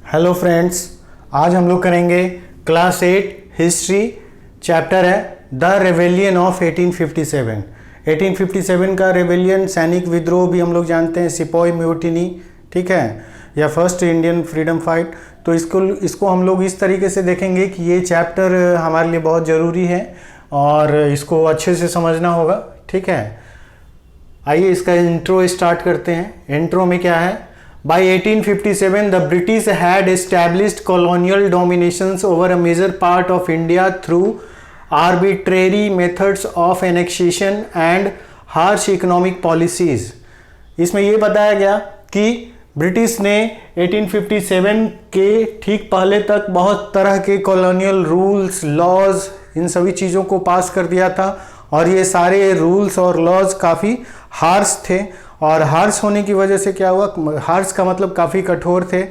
Hello friends, आज हम लोग करेंगे क्लास 8 हिस्ट्री। चैप्टर है द रेवेलियन ऑफ 1857। 1857 का रेवेलियन सैनिक विद्रोह भी हम लोग जानते हैं, सिपॉय म्यूटिनी, ठीक है, या फर्स्ट इंडियन फ्रीडम फाइट। तो इसको हम लोग इस तरीके से देखेंगे कि ये चैप्टर हमारे लिए बहुत ज़रूरी है और इसको अच्छे से समझना होगा, ठीक है। आइए इसका इंट्रो स्टार्ट करते हैं। इंट्रो में क्या है? By 1857, the British had established colonial dominations over a major part of India through arbitrary methods of annexation and harsh economic policies. इसमें ये बताया गया कि ब्रिटिश ने 1857 के ठीक पहले तक बहुत तरह के कॉलोनियल रूल्स, लॉज, इन सभी चीज़ों को पास कर दिया था और ये सारे रूल्स और लॉज काफ़ी हार्श थे। और हार्श होने की वजह से क्या हुआ, हार्श का मतलब काफ़ी कठोर थे,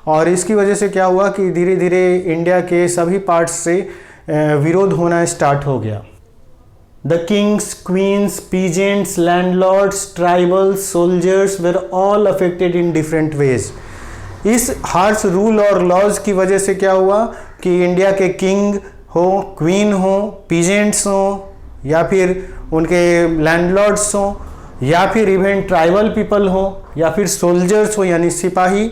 और इसकी वजह से क्या हुआ कि धीरे धीरे इंडिया के सभी पार्ट्स से विरोध होना स्टार्ट हो गया। The kings, queens, peasants, landlords, tribals, soldiers were all affected in different ways. इस हार्श रूल और लॉज की वजह से क्या हुआ कि इंडिया के किंग हो, क्वीन हो, पीजेंट्स हो, या फिर उनके लैंडलॉर्ड्स हो, या फिर इवन ट्राइबल पीपल हो, या फिर सोल्जर्स हो यानी सिपाही,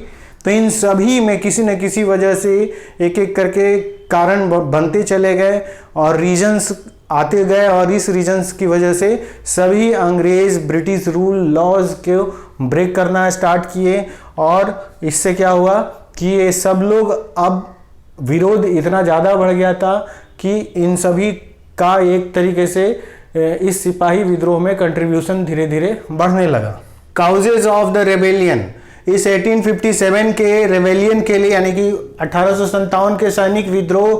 तो इन सभी में किसी न किसी वजह से एक एक करके कारण बनते चले गए और रीजन्स आते गए, और इस रीजन्स की वजह से सभी अंग्रेज ब्रिटिश रूल लॉज को ब्रेक करना स्टार्ट किए। और इससे क्या हुआ कि ये सब लोग, अब विरोध इतना ज़्यादा बढ़ गया था कि इन सभी का एक तरीके से इस सिपाही विद्रोह में कंट्रीब्यूशन धीरे धीरे बढ़ने लगा। काउजेज ऑफ द रेबेलियन, इस 1857 के रेबेलियन के लिए यानी कि 1857 के सैनिक विद्रोह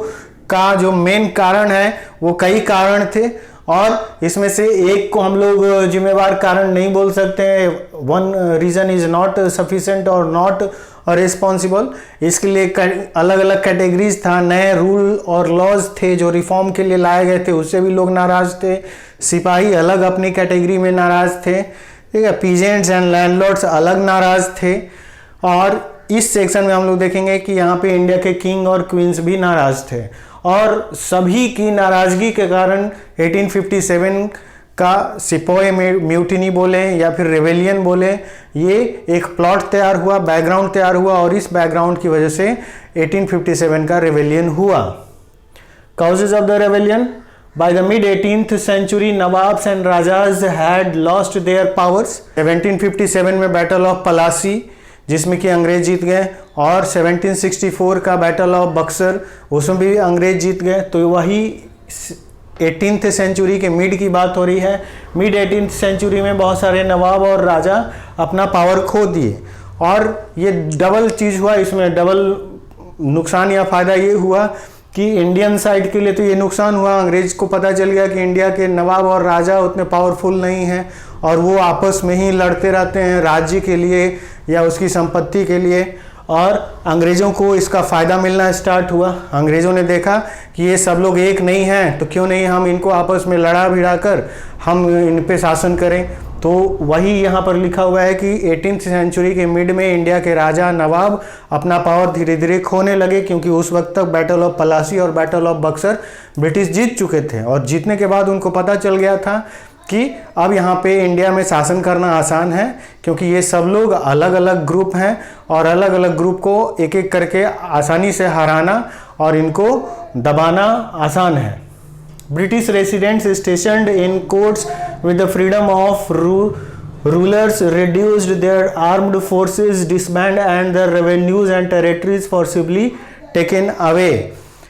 का जो मेन कारण है वो कई कारण थे, और इसमें से एक को हम लोग जिम्मेवार कारण नहीं बोल सकते हैं। One reason is not sufficient और नॉट रिस्पॉन्सिबल। इसके लिए अलग अलग कैटेगरीज था, नए रूल और लॉज थे जो रिफॉर्म के लिए लाए गए थे, उससे भी लोग नाराज थे। सिपाही अलग अपनी कैटेगरी में नाराज थे, ठीक है, पीजेंट्स एंड लैंडलॉर्ड्स अलग नाराज थे। और इस सेक्शन में हम लोग देखेंगे कि यहाँ पे इंडिया के किंग और क्वींस भी नाराज थे, और सभी की नाराजगी के कारण 1857 का सिपॉय म्यूटिनी बोले या फिर रेवेलियन बोले, ये एक प्लॉट तैयार हुआ, बैकग्राउंड तैयार हुआ, और इस बैकग्राउंड की वजह से 1857 का रेवेलियन हुआ। Causes of the rebellion, by the mid 18th century nawabs and rajas had lost their powers. 1757 में बैटल ऑफ पलासी जिसमें कि अंग्रेज जीत गए, और 1764 का बैटल ऑफ बक्सर, उसमें भी अंग्रेज जीत गए। तो वही 18th सेंचुरी के मिड की बात हो रही है। मिड 18th सेंचुरी में बहुत सारे नवाब और राजा अपना पावर खो दिए, और ये डबल चीज़ हुआ। इसमें डबल नुकसान या फ़ायदा ये हुआ कि इंडियन साइड के लिए तो ये नुकसान हुआ, अंग्रेज को पता चल गया कि इंडिया के नवाब और राजा उतने पावरफुल नहीं हैं और वो आपस में ही लड़ते रहते हैं राज्य के लिए या उसकी संपत्ति के लिए, और अंग्रेज़ों को इसका फ़ायदा मिलना स्टार्ट हुआ। अंग्रेज़ों ने देखा कि ये सब लोग एक नहीं हैं, तो क्यों नहीं हम इनको आपस में लड़ा भिड़ा कर हम इन पे शासन करें। तो वही यहाँ पर लिखा हुआ है कि 18th सेंचुरी के मिड में इंडिया के राजा नवाब अपना पावर धीरे धीरे खोने लगे, क्योंकि उस वक्त तक बैटल ऑफ पलासी और बैटल ऑफ बक्सर ब्रिटिश जीत चुके थे, और जीतने के बाद उनको पता चल गया था कि अब यहाँ पे इंडिया में शासन करना आसान है, क्योंकि ये सब लोग अलग अलग ग्रुप हैं और अलग अलग ग्रुप को एक एक करके आसानी से हराना और इनको दबाना आसान है। British residents स्टेशनड in courts with the freedom of rulers reduced their armed forces, disbanded and the revenues and territories forcibly taken away।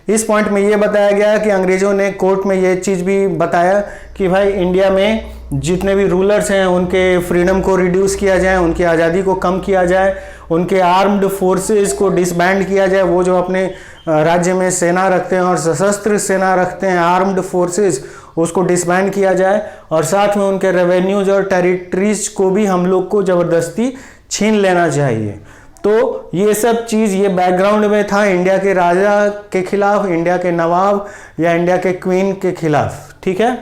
इस पॉइंट में ये बताया गया कि अंग्रेज़ों ने कोर्ट में ये चीज़ भी बताया कि भाई इंडिया में जितने भी रूलर्स हैं उनके फ्रीडम को रिड्यूस किया जाए, उनकी आज़ादी को कम किया जाए, उनके आर्म्ड फोर्सेस को डिसबैंड किया जाए। वो जो अपने राज्य में सेना रखते हैं और सशस्त्र सेना रखते हैं, आर्म्ड फोर्सेस, उसको डिसबैंड किया जाए, और साथ में उनके रेवेन्यूज और टेरिटरीज को भी हम लोग को ज़बरदस्ती छीन लेना चाहिए। तो ये सब चीज़ ये बैकग्राउंड में था इंडिया के राजा के खिलाफ, इंडिया के नवाब या इंडिया के क्वीन के खिलाफ, ठीक है।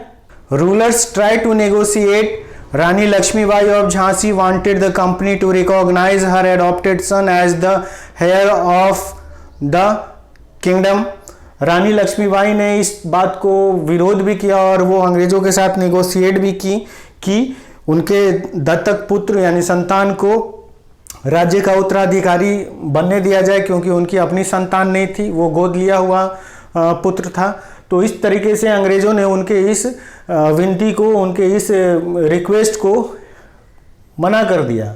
Rulers try to negotiate Rani Lakshmibai of Jhansi wanted the company to recognize her adopted son as the heir of the kingdom. रानी लक्ष्मीबाई ने इस बात को विरोध भी किया और वो अंग्रेजों के साथ नेगोशिएट भी की कि उनके दत्तक पुत्र यानी संतान को राज्य का उत्तराधिकारी बनने दिया जाए, क्योंकि उनकी अपनी संतान नहीं थी, वो गोद लिया हुआ पुत्र था। तो इस तरीके से अंग्रेजों ने उनके इस विनती को, उनके इस रिक्वेस्ट को मना कर दिया।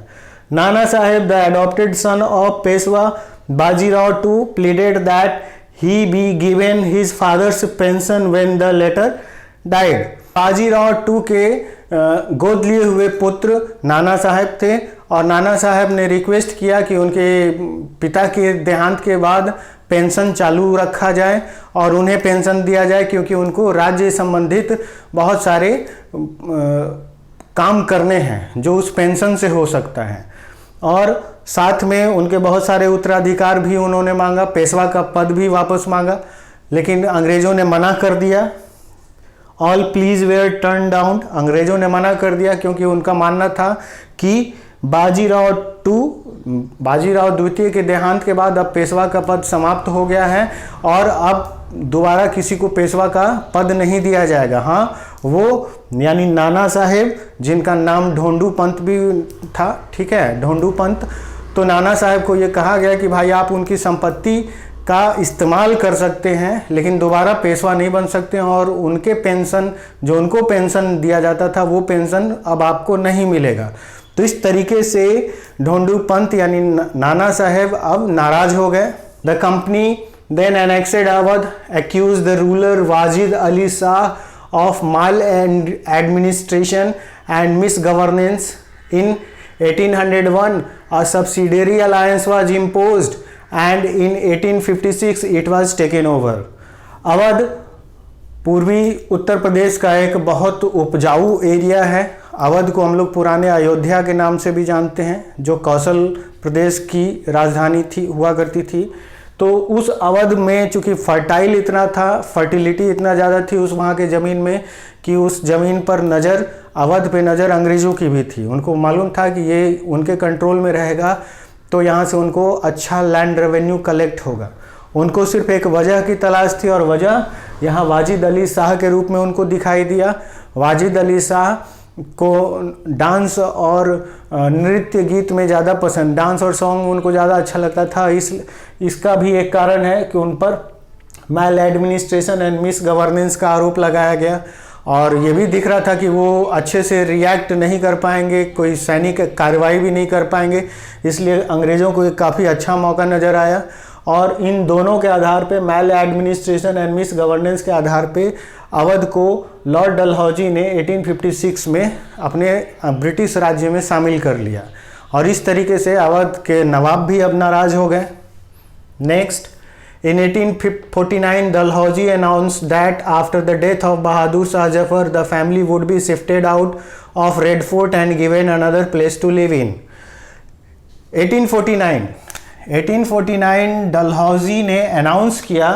Nana Saheb the adopted son of Peshwa Bajirao two pleaded that he be given his father's pension when the latter died. Bajirao two के गोद लिए हुए पुत्र नाना साहेब थे और नाना साहब ने रिक्वेस्ट किया कि उनके पिता के देहांत के बाद पेंशन चालू रखा जाए और उन्हें पेंशन दिया जाए, क्योंकि उनको राज्य संबंधित बहुत सारे काम करने हैं जो उस पेंशन से हो सकता है। और साथ में उनके बहुत सारे उत्तराधिकार भी उन्होंने मांगा, पेशवा का पद भी वापस मांगा, लेकिन अंग्रेज़ों ने मना कर दिया। All pleas were turn down, अंग्रेज़ों ने मना कर दिया क्योंकि उनका मानना था कि बाजीराव द्वितीय के देहांत के बाद अब पेशवा का पद समाप्त हो गया है और अब दोबारा किसी को पेशवा का पद नहीं दिया जाएगा। हाँ, वो यानी नाना साहेब, जिनका नाम ढोंडू पंत भी था, ठीक है, ढोंडू पंत, तो नाना साहेब को ये कहा गया कि भाई आप उनकी संपत्ति का इस्तेमाल कर सकते हैं, लेकिन दोबारा पेशवा नहीं बन सकते हैं और उनके पेंशन, जो उनको पेंशन दिया जाता था, वो पेंशन अब आपको नहीं मिलेगा। तो इस तरीके से ढोंडू पंत यानी नाना साहेब अब नाराज हो गए। The company then annexed Awadh, accused the ruler Wajid Ali Shah of maladministration and misgovernance. In 1801 a subsidiary alliance was imposed and in 1856 it was taken over. Awadh पूर्वी उत्तर प्रदेश का एक बहुत उपजाऊ एरिया है। अवध को हम लोग पुराने अयोध्या के नाम से भी जानते हैं, जो कौशल प्रदेश की राजधानी थी, हुआ करती थी। तो उस अवध में चूँकि फर्टाइल इतना था, फर्टिलिटी इतना ज़्यादा थी उस वहाँ के ज़मीन में कि उस ज़मीन पर नज़र, अवध पे नज़र अंग्रेज़ों की भी थी। उनको मालूम था कि ये उनके कंट्रोल में रहेगा तो यहाँ से उनको अच्छा लैंड रेवेन्यू कलेक्ट होगा। उनको सिर्फ एक वजह की तलाश थी और वजह यहाँ वाजिद अली शाह के रूप में उनको दिखाई दिया। वाजिद अली शाह को डांस और नृत्य गीत में ज़्यादा पसंद, डांस और सॉन्ग उनको ज़्यादा अच्छा लगता था। इसका भी एक कारण है कि उन पर मैल एडमिनिस्ट्रेशन एंड मिस गवर्नेंस का आरोप लगाया गया और ये भी दिख रहा था कि वो अच्छे से रिएक्ट नहीं कर पाएंगे, कोई सैनिक कार्रवाई भी नहीं कर पाएंगे, इसलिए अंग्रेज़ों को एक काफ़ी अच्छा मौका नज़र आया। और इन दोनों के आधार पे, मैल एडमिनिस्ट्रेशन एंड मिस गवर्नेंस के आधार पे, अवध को लॉर्ड डलहौजी ने 1856 में अपने ब्रिटिश राज्य में शामिल कर लिया और इस तरीके से अवध के नवाब भी अब नाराज हो गए। Next, in 1849 Dalhousie announced that after the death of Bahadur Shah Zafar the family would be shifted out of Red Fort and given another place to live in. 1849 Dalhousie ने अनाउंस किया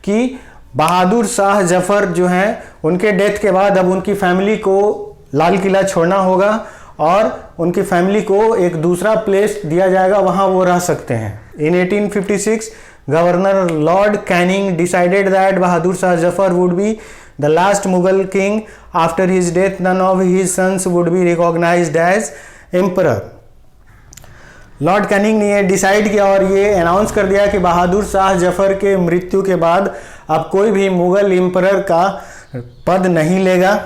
कि बहादुर शाह जफर जो हैं उनके डेथ के बाद अब उनकी फैमिली को लाल किला छोड़ना होगा और उनकी फैमिली को एक दूसरा प्लेस दिया जाएगा, वहाँ वो रह सकते हैं। In 1856 governor Lord Canning decided that Bahadur Shah Zafar would be the last Mughal king. After his death none of his sons would be recognized as emperor. Lord Canning ने ये डिसाइड किया और ये अनाउंस कर दिया कि बहादुर शाह जफर के मृत्यु के बाद अब कोई भी मुगल एम्परर का पद नहीं लेगा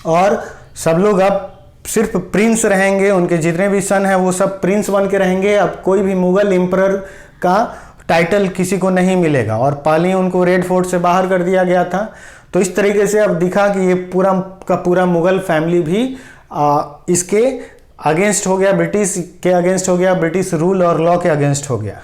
और सब लोग अब सिर्फ प्रिंस रहेंगे। उनके जितने भी सन हैं वो सब प्रिंस बन के रहेंगे। अब कोई भी मुगल एम्परर का टाइटल किसी को नहीं मिलेगा और पहले ही उनको रेड फोर्ट से बाहर कर दिया गया था। तो इस तरीके से अब दिखा कि ये पूरा का पूरा मुगल फैमिली भी इसके अगेंस्ट हो गया, ब्रिटिश के अगेंस्ट हो गया, ब्रिटिश रूल और लॉ के अगेंस्ट हो गया।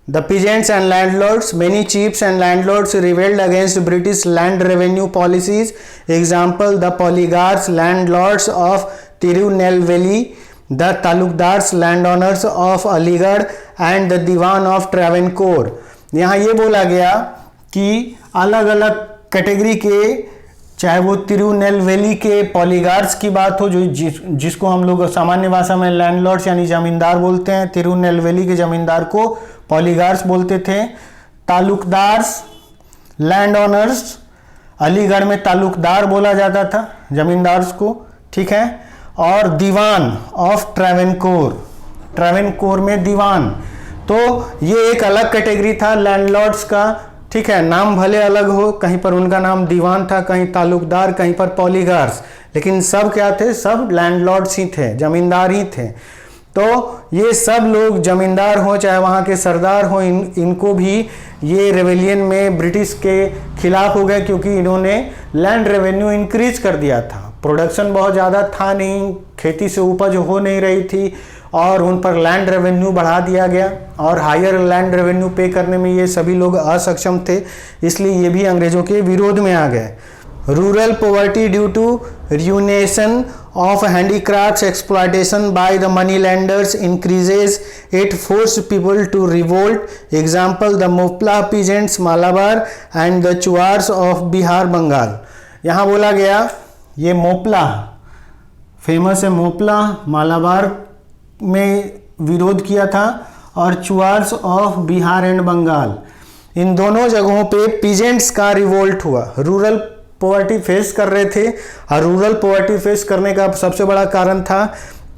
The peasants and landlords, many chiefs and landlords rebelled against British land revenue policies. Example the poligars landlords of Tirunelveli, the taluqdars landowners of Aligarh and the Diwan of Travancore. यहाँ ये बोला गया कि अलग अलग कैटेगरी के चाहे वो तिरुनेलवेली के पॉलीगार्स की बात हो, जो जिसको हम लोग सामान्य भाषा में लैंडलॉर्ड्स यानी जमींदार बोलते हैं। तिरुनेलवेली के जमींदार को पॉलीगार्स बोलते थे। तालुकदार्स, लैंड ऑनर्स, अलीगढ़ में तालुकदार बोला जाता था जमींदार्स को, ठीक है। और दीवान ऑफ ट्रैवेनकोर, ट्रैवेनकोर में दीवान, तो ये एक अलग कैटेगरी था लैंडलॉर्ड्स का, ठीक है। नाम भले अलग हो, कहीं पर उनका नाम दीवान था, कहीं तालुकदार, कहीं पर पॉलीगार्स, लेकिन सब क्या थे, सब लैंडलॉर्ड्स ही थे, जमींदार ही थे। तो ये सब लोग जमींदार हो चाहे वहाँ के सरदार हो, इनको भी ये रेवेलियन में ब्रिटिश के खिलाफ हो गए, क्योंकि इन्होंने लैंड रेवेन्यू इंक्रीज कर दिया था। प्रोडक्शन बहुत ज़्यादा था नहीं, खेती से उपज हो नहीं रही थी, और उन पर लैंड रेवेन्यू बढ़ा दिया गया, और हायर लैंड रेवेन्यू पे करने में ये सभी लोग असक्षम थे, इसलिए ये भी अंग्रेज़ों के विरोध में आ गए। Rural poverty due to ruination of handicrafts exploitation by the moneylenders increases, it forced people to revolt. Example, the Mopla peasants Malabar and the Chuars of Bihar, Bengal. यहाँ बोला गया ये मोपला फेमस है, मोपला मालाबार में विरोध किया था, और चुआर्स ऑफ बिहार एंड बंगाल, इन दोनों जगहों पे पीजेंट्स का रिवोल्ट हुआ। रूरल पॉवर्टी फेस कर रहे थे, और रूरल पॉवर्टी फेस करने का सबसे बड़ा कारण था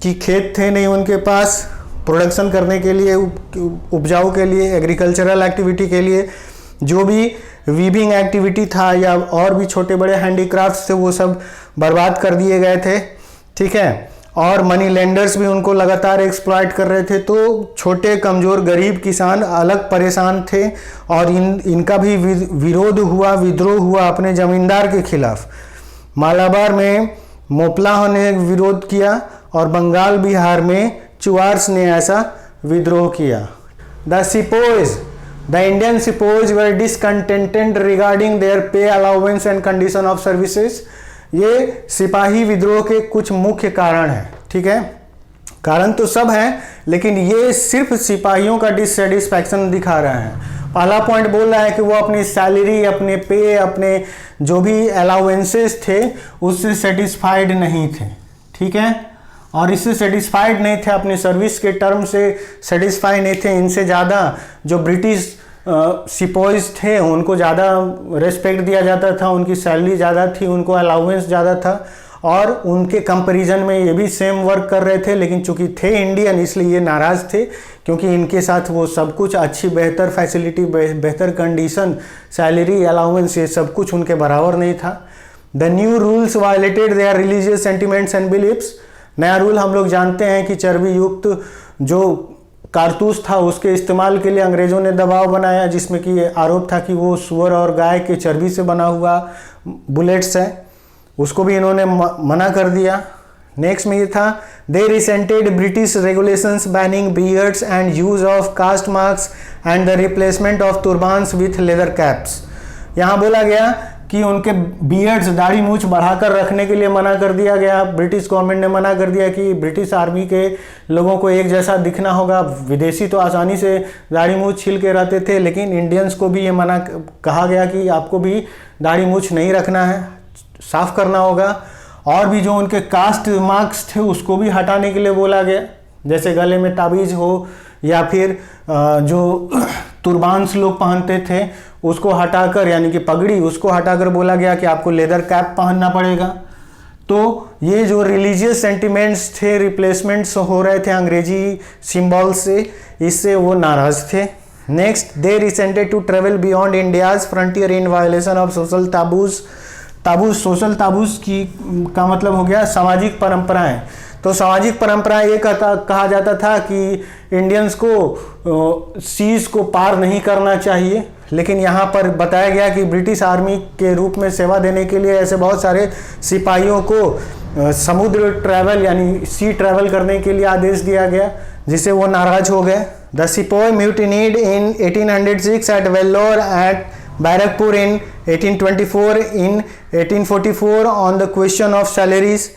कि खेत थे नहीं उनके पास प्रोडक्शन करने के लिए, उपजाऊ के लिए, एग्रीकल्चरल एक्टिविटी के लिए। जो भी वीविंग एक्टिविटी था या और भी छोटे बड़े हैंडीक्राफ्ट्स थे, वो सब बर्बाद कर दिए गए थे, ठीक है। और मनी लेंडर्स भी उनको लगातार एक्सप्लॉइट कर रहे थे, तो छोटे कमज़ोर गरीब किसान अलग परेशान थे, और इनका भी विरोध हुआ, विद्रोह हुआ अपने ज़मींदार के खिलाफ। मालाबार में मोपलाह ने विरोध किया, और बंगाल बिहार में चुआर्स ने ऐसा विद्रोह किया। The sepoys, the Indian sepoys were discontented regarding their pay allowance and condition of services. ये सिपाही विद्रोह के कुछ मुख्य कारण हैं, ठीक है। कारण तो सब हैं, लेकिन ये सिर्फ सिपाहियों का डिससेटिस्फैक्शन दिखा रहे हैं। पहला पॉइंट बोल रहा है कि वो अपनी सैलरी, अपने पे, अपने जो भी अलाउंसेस थे उससे सेटिस्फाइड नहीं थे, ठीक है। और इससे सेटिस्फाइड नहीं थे, अपनी सर्विस के टर्म से सेटिस्फाई नहीं थे। इनसे ज़्यादा जो ब्रिटिश सिपोइज थे उनको ज़्यादा रेस्पेक्ट दिया जाता था, उनकी सैलरी ज़्यादा थी, उनको अलाउंस ज़्यादा था, और उनके कंपैरिजन में ये भी सेम वर्क कर रहे थे। लेकिन चूंकि थे इंडियन, इसलिए ये नाराज़ थे, क्योंकि इनके साथ वो सब कुछ अच्छी बेहतर फैसिलिटी, बेहतर कंडीशन, सैलरी, अलाउंस, ये सब कुछ उनके बराबर नहीं था। The new rules violated their religious sentiments and beliefs. नया रूल हम लोग जानते हैं कि चर्बी युक्त जो कारतूस था उसके इस्तेमाल के लिए अंग्रेज़ों ने दबाव बनाया, जिसमें कि आरोप था कि वो सुअर और गाय के चर्बी से बना हुआ बुलेट्स है, उसको भी इन्होंने मना कर दिया। नेक्स्ट में ये था, they resented British regulations banning beards and use of caste marks and the replacement of turbans with leather caps. यहाँ बोला गया कि उनके बियर्ड्स, दाढ़ी मूछ बढ़ाकर रखने के लिए मना कर दिया गया। ब्रिटिश गवर्नमेंट ने मना कर दिया कि ब्रिटिश आर्मी के लोगों को एक जैसा दिखना होगा। विदेशी तो आसानी से दाढ़ी मूछ छील के रहते थे, लेकिन इंडियंस को भी ये मना कहा गया कि आपको भी दाढ़ी मूछ नहीं रखना है, साफ करना होगा। और भी जो उनके कास्ट मार्क्स थे उसको भी हटाने के लिए बोला गया, जैसे गले में ताबीज़ हो, या फिर जो तुरबान्स लोग पहनते थे उसको हटाकर, यानी कि पगड़ी, उसको हटाकर बोला गया कि आपको लेदर कैप पहनना पड़ेगा। तो ये जो रिलीजियस सेंटिमेंट्स थे, रिप्लेसमेंट्स हो रहे थे अंग्रेजी सिंबल से, इससे वो नाराज थे। Next, they resented to travel beyond India's frontier in violation of social taboos. Taboos, social taboos की का मतलब हो गया सामाजिक परंपराएं। तो सामाजिक परंपराएं ये कहा जाता था कि इंडियंस को सीज को पार नहीं करना चाहिए, लेकिन यहाँ पर बताया गया कि ब्रिटिश आर्मी के रूप में सेवा देने के लिए ऐसे बहुत सारे सिपाहियों को समुद्र ट्रैवल यानी सी ट्रैवल करने के लिए आदेश दिया गया, जिससे वो नाराज हो गए। The sepoy mutinied in 1806 at Vellore at Barrackpore in 1824 in 1844 on the question of salaries.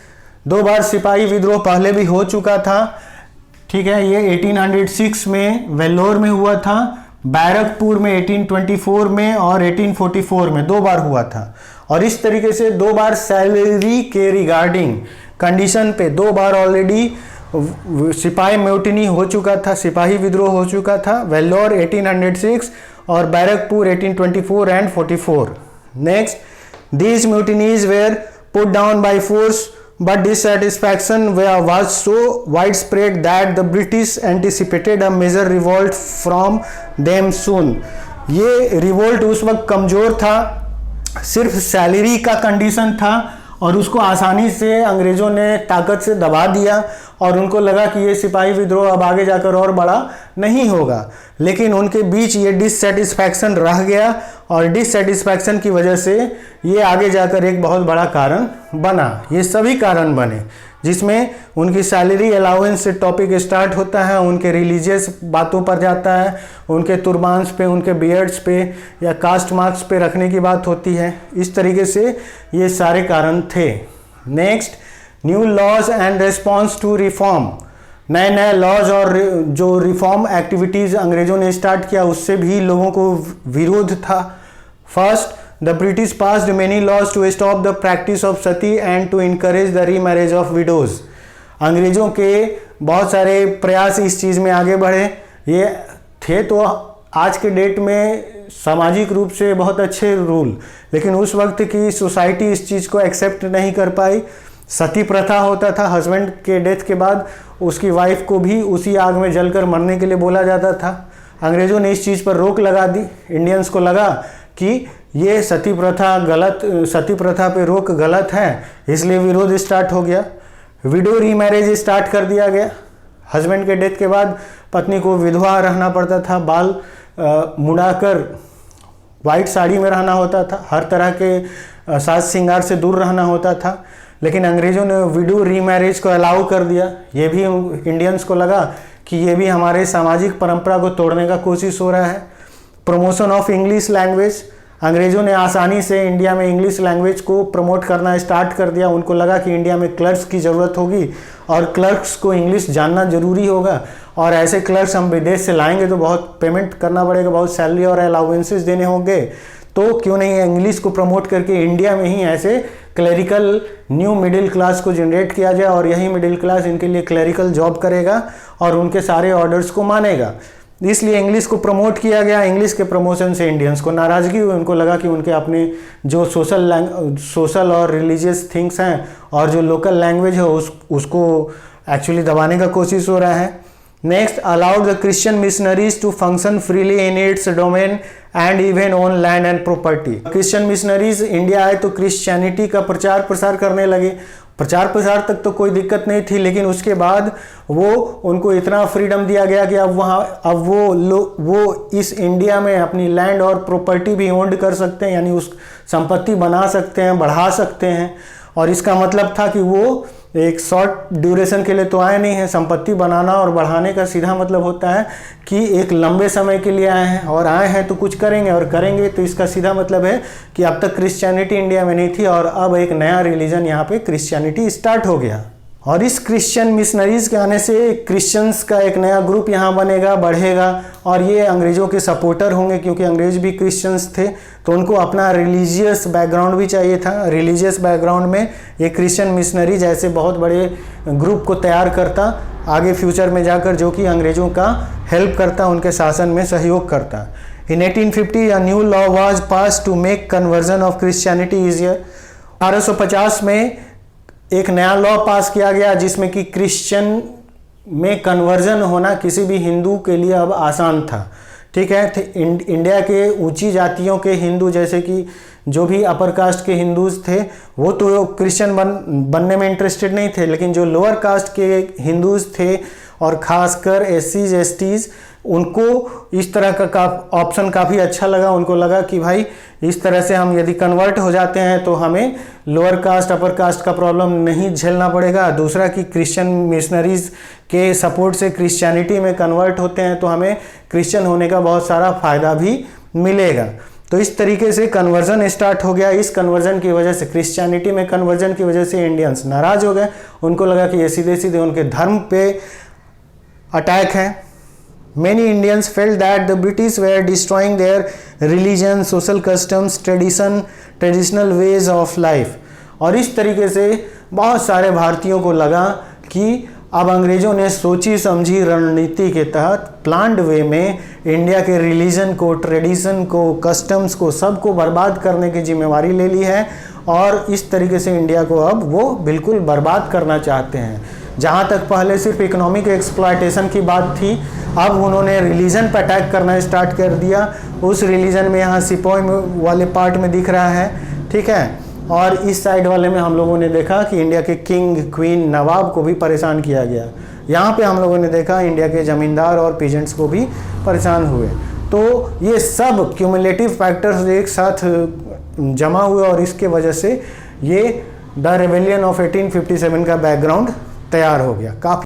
2 बार सिपाही विद्रोह पहले भी हो चुका था, ठीक है। ये 1806 में वेल्लोर में हुआ था, बैरकपुर में 1824 में और 1844 में 2 बार हुआ था। और इस तरीके से 2 बार सैलरी के रिगार्डिंग कंडीशन पे 2 बार ऑलरेडी सिपाही म्यूटिनी हो चुका था, सिपाही विद्रोह हो चुका था, वेल्लोर 1806 और Barrackpore 1824 and 44। Next, these mutinies were put down by force, but dissatisfaction was so widespread that the British anticipated a major revolt from them soon। ये रिवोल्ट उस वक्त कमज़ोर था, सिर्फ सैलरी का कंडीशन था और उसको आसानी से अंग्रेज़ों ने ताकत से दबा दिया और उनको लगा कि ये सिपाही विद्रोह अब आगे जाकर और बड़ा नहीं होगा। लेकिन उनके बीच ये डिससेटिस्फैक्शन रह गया और डिससेटिस्फैक्शन की वजह से ये आगे जाकर एक बहुत बड़ा कारण बना। ये सभी कारण बने जिसमें उनकी सैलरी अलाउंस से टॉपिक स्टार्ट होता है, उनके रिलीजियस बातों पर जाता है, उनके तुरबान्स पे, उनके बियर्ड्स पे या कास्ट मार्क्स पे रखने की बात होती है। इस तरीके से ये सारे कारण थे। Next, new laws and response to reform. नए नए लॉज और जो रिफॉर्म एक्टिविटीज़ अंग्रेज़ों ने स्टार्ट किया उससे भी लोगों को विरोध था। First, the British passed many laws to stop the practice of sati and to encourage the remarriage of widows. अंग्रेज़ों के बहुत सारे प्रयास इस चीज़ में आगे बढ़े। ये थे तो आज के डेट में सामाजिक रूप से बहुत अच्छे रूल, लेकिन उस वक्त की सोसाइटी इस चीज़ को एक्सेप्ट नहीं कर पाई। सती प्रथा होता था, हस्बैंड के डेथ के बाद उसकी वाइफ को भी उसी आग में जलकर मरने के लिए बोला जाता था। अंग्रेज़ों ने इस चीज़ पर रोक लगा दी। इंडियंस को लगा कि ये सती प्रथा पे रोक गलत है, इसलिए विरोध स्टार्ट हो गया। विडो रीमैरिज स्टार्ट कर दिया गया। हस्बैंड के डेथ के बाद पत्नी को विधवा रहना पड़ता था, बाल मुड़ाकर वाइट साड़ी में रहना होता था, हर तरह के साज श्रृंगार से दूर रहना होता था। लेकिन अंग्रेज़ों ने विडो रीमैरिज को अलाउ कर दिया। ये भी इंडियंस को लगा कि ये भी हमारे सामाजिक परंपरा को तोड़ने का कोशिश हो रहा है। प्रमोशन ऑफ इंग्लिश लैंग्वेज, अंग्रेज़ों ने आसानी से इंडिया में इंग्लिश लैंग्वेज को प्रमोट करना स्टार्ट कर दिया। उनको लगा कि इंडिया में क्लर्क्स की ज़रूरत होगी और क्लर्क्स को इंग्लिश जानना ज़रूरी होगा और ऐसे क्लर्क्स हम विदेश से लाएंगे तो बहुत पेमेंट करना पड़ेगा, बहुत सैलरी और अलाउंसेस देने होंगे, तो क्यों नहीं इंग्लिश को प्रमोट करके इंडिया में ही ऐसे क्लरिकल न्यू मिडिल क्लास को जनरेट किया जाए और यही मिडिल क्लास इनके लिए क्लरिकल जॉब करेगा और उनके सारे ऑर्डर्स को मानेगा। इसलिए इंग्लिश को प्रमोट किया गया। इंग्लिश के प्रमोशन से इंडियंस को नाराज़गी हुई। उनको लगा कि उनके अपने जो सोशल और रिलीजियस थिंग्स हैं और जो लोकल लैंग्वेज है उसको एक्चुअली दबाने का कोशिश हो रहा है। Next, allowed the Christian missionaries to function freely in its domain and even on land and property. Christian missionaries India आए तो क्रिश्चियनिटी का प्रचार प्रसार करने लगे। प्रचार प्रसार तक तो कोई दिक्कत नहीं थी, लेकिन उसके बाद वो उनको इतना फ्रीडम दिया गया कि अब वो इस इंडिया में अपनी लैंड और प्रॉपर्टी भी ओन्ड कर सकते हैं, यानी उस संपत्ति बना सकते हैं, बढ़ा सकते हैं। और इसका मतलब था कि वो एक शॉर्ट ड्यूरेशन के लिए तो आए नहीं हैं। संपत्ति बनाना और बढ़ाने का सीधा मतलब होता है कि एक लंबे समय के लिए आए हैं और आए हैं तो कुछ करेंगे और करेंगे, तो इसका सीधा मतलब है कि अब तक क्रिश्चियनिटी इंडिया में नहीं थी और अब एक नया रिलीजन यहाँ पे क्रिश्चियनिटी स्टार्ट हो गया। और इस क्रिश्चियन मिशनरीज के आने से क्रिश्चियंस का एक नया ग्रुप यहाँ बनेगा, बढ़ेगा और ये अंग्रेज़ों के सपोर्टर होंगे क्योंकि अंग्रेज़ भी क्रिश्चियंस थे, तो उनको अपना रिलीजियस बैकग्राउंड भी चाहिए था। रिलीजियस बैकग्राउंड में ये क्रिश्चियन मिशनरीज ऐसे बहुत बड़े ग्रुप को तैयार करता आगे फ्यूचर में जाकर, जो कि अंग्रेज़ों का हेल्प करता, उनके शासन में सहयोग करता। इन 1850 a new law was passed to make conversion of Christianity easier। 1850 में एक नया लॉ पास किया गया जिसमें कि क्रिश्चियन में कन्वर्जन होना किसी भी हिंदू के लिए अब आसान था। ठीक है, इंडिया के ऊंची जातियों के हिंदू, जैसे कि जो भी अपर कास्ट के हिंदूज थे, वो तो क्रिश्चियन बनने में इंटरेस्टेड नहीं थे, लेकिन जो लोअर कास्ट के हिंदूज थे और ख़ासकर एससीज एसटीज, उनको इस तरह का ऑप्शन काफ़ी अच्छा लगा। उनको लगा कि भाई इस तरह से हम यदि कन्वर्ट हो जाते हैं तो हमें लोअर कास्ट अपर कास्ट का प्रॉब्लम नहीं झेलना पड़ेगा। दूसरा कि क्रिश्चियन मिशनरीज के सपोर्ट से क्रिश्चियनिटी में कन्वर्ट होते हैं तो हमें क्रिश्चियन होने का बहुत सारा फ़ायदा भी मिलेगा। तो इस तरीके से कन्वर्जन स्टार्ट हो गया। इस कन्वर्जन की वजह से, क्रिश्चियनिटी में कन्वर्जन की वजह से इंडियंस नाराज़ हो गए। उनको लगा कि ये सीधे सीधे उनके धर्म पे अटैक है। Many Indians felt that the British were destroying their religion, social customs, traditional ways of life. और इस तरीके से बहुत सारे भारतीयों को लगा कि अब अंग्रेज़ों ने सोची समझी रणनीति के तहत प्लान्ड वे में इंडिया के रिलीजन को, ट्रेडिशन को, कस्टम्स को, सबको बर्बाद करने की जिम्मेवारी ले ली है और इस तरीके से इंडिया को अब वो बिल्कुल बर्बाद करना चाहते हैं। जहाँ तक पहले सिर्फ इकोनॉमिक एक्सप्लॉयटेशन की बात थी, अब उन्होंने रिलीजन पर अटैक करना स्टार्ट कर दिया। उस रिलीजन में यहाँ सिपोई वाले पार्ट में दिख रहा है, ठीक है। और इस साइड वाले में हम लोगों ने देखा कि इंडिया के किंग, क्वीन, नवाब को भी परेशान किया गया। यहाँ पे हम लोगों ने देखा इंडिया के ज़मींदार और पीजेंट्स को भी परेशान हुए। तो ये सब क्यूमुलेटिव फैक्टर्स एक साथ जमा हुए और इसके वजह से ये द रेबेलियन ऑफ 1857 का बैकग्राउंड तैयार हो गया। काफ़ी